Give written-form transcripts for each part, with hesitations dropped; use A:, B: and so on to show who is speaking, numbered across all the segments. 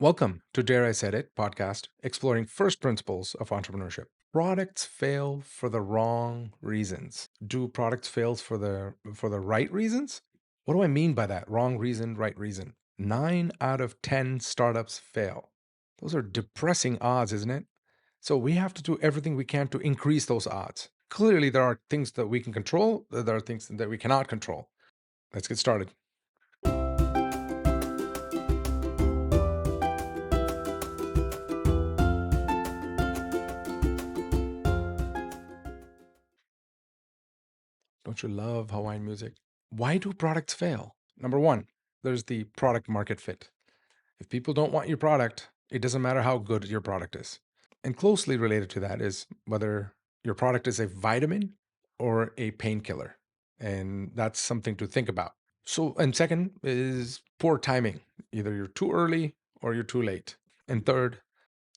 A: Welcome to Dare I Said It podcast, exploring first principles of entrepreneurship. Products fail for the wrong reasons. Do products fail for the right reasons? What do I mean by that? Wrong reason, right reason. 9 out of 10 startups fail. Those are depressing odds, isn't it? So we have to do everything we can to increase those odds. Clearly, there are things that we can control, there are things that we cannot control. Let's get started. Don't you love Hawaiian music? Why do products fail? Number one, there's the product market fit. If people don't want your product, it doesn't matter how good your product is. And closely related to that is whether your product is a vitamin or a painkiller. And that's something to think about. So, and second is poor timing. Either you're too early or you're too late. And third,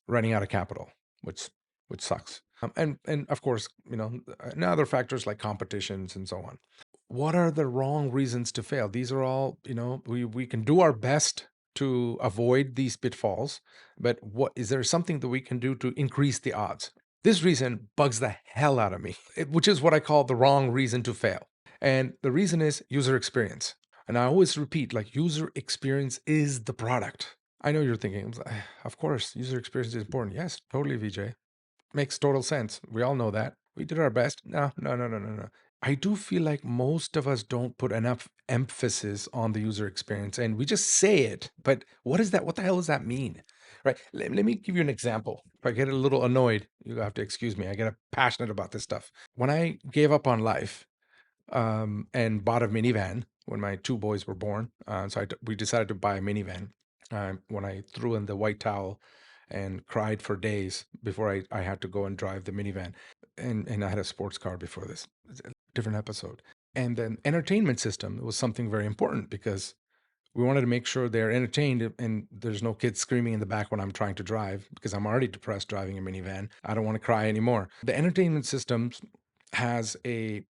A: running out of capital, which sucks. And of course, and other factors like competitions and so on. What are the wrong reasons to fail? These are all, we can do our best to avoid these pitfalls, but what is there something that we can do to increase the odds? This reason bugs the hell out of me, which is what I call the wrong reason to fail. And the reason is user experience. And I always repeat, like, user experience is the product. I know you're thinking, of course, user experience is important. Yes, totally, VJ. Makes total sense. We all know that. We did our best. No, no, no, no, no, no. I do feel like most of us don't put enough emphasis on the user experience and we just say it. But what is that? What the hell does that mean? Right. Let me give you an example. If I get a little annoyed, you have to excuse me. I get passionate about this stuff. When I gave up on life and bought a minivan when my two boys were born, we decided to buy a minivan. When I threw in the white towel and cried for days before I had to go and drive the minivan. And I had a sports car before this. It's a different episode. And then entertainment system was something very important because we wanted to make sure they're entertained and there's no kids screaming in the back when I'm trying to drive because I'm already depressed driving a minivan. I don't want to cry anymore. The entertainment system has a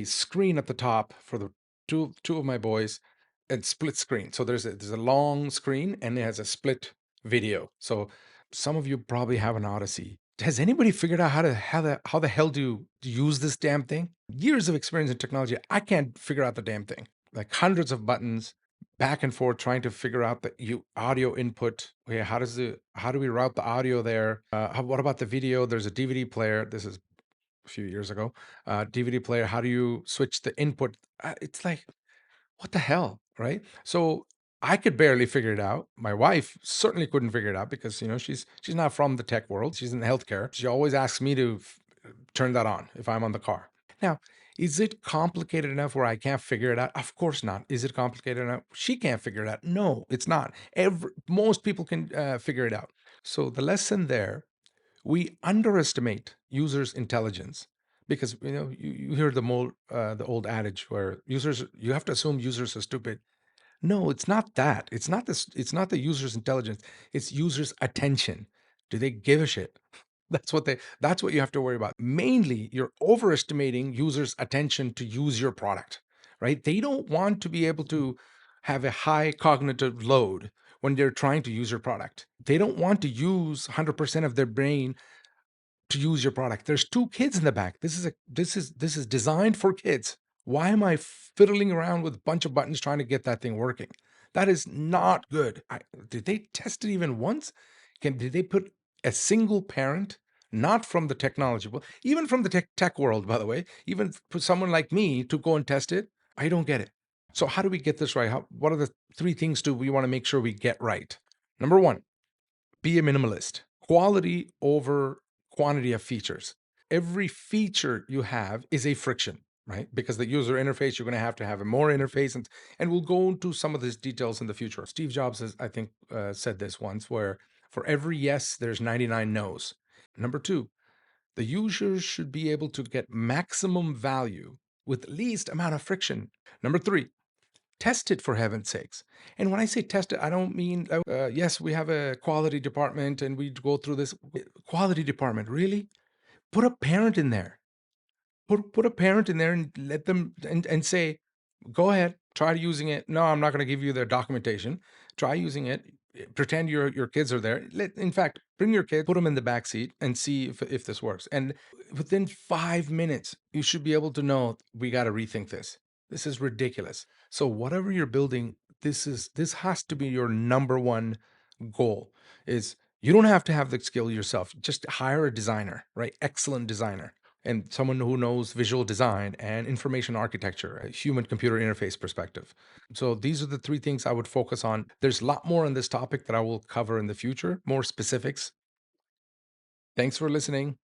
A: screen at the top for the two of my boys and split screen. So there's a long screen and it has a split video. So some of you probably have an Odyssey. Has anybody figured out how the hell do you use this damn thing? Years of experience in technology, I can't figure out the damn thing. Like hundreds of buttons, back and forth trying to figure out the audio input. Okay, how do we route the audio there? What about the video? There's a DVD player. This is a few years ago. DVD player. How do you switch the input? It's like, what the hell, right? So I could barely figure it out. My wife certainly couldn't figure it out because she's not from the tech world. She's in healthcare. She always asks me to turn that on if I'm on the car. Now, is it complicated enough where I can't figure it out? Of course not. Is it complicated enough? She can't figure it out. No, it's not. Most people can figure it out. So the lesson there, we underestimate users' intelligence because you hear the old adage where you have to assume users are stupid. No, it's not that. It's not this. It's not the user's intelligence. It's users' attention. Do they give a shit? That's what you have to worry about. Mainly, you're overestimating users' attention to use your product, right? They don't want to be able to have a high cognitive load when they're trying to use your product. They don't want to use 100% of their brain to use your product. There's two kids in the back. This is designed for kids. Why am I fiddling around with a bunch of buttons trying to get that thing working? That is not good. Did they test it even once? Did they put a single parent, not from the technology, well, even from the tech world, by the way, even for someone like me to go and test it? I don't get it. So how do we get this right? What are the three things do we want to make sure we get right? Number one, be a minimalist. Quality over quantity of features. Every feature you have is a friction, right? Because the user interface, you're going to have a more interface. And we'll go into some of these details in the future. Steve Jobs has, I think, said this once, where for every yes, there's 99 no's. Number two, the users should be able to get maximum value with least amount of friction. Number three, test it for heaven's sakes. And when I say test it, I don't mean, yes, we have a quality department and we go through this quality department. Really? Put a parent in there. Put a parent in there and let them and say, go ahead, try using it. No, I'm not going to give you their documentation. Try using it. Pretend your kids are there. In fact, bring your kid, put them in the back seat, and see if this works. And within 5 minutes, you should be able to know we got to rethink this. This is ridiculous. So whatever you're building, this has to be your number one goal. Is you don't have to have the skill yourself. Just hire a designer, right? Excellent designer and someone who knows visual design and information architecture, a human computer interface perspective. So these are the three things I would focus on. There's a lot more on this topic that I will cover in the future, more specifics. Thanks for listening.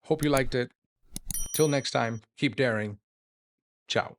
A: Hope you liked it. Till next time, keep daring. Ciao.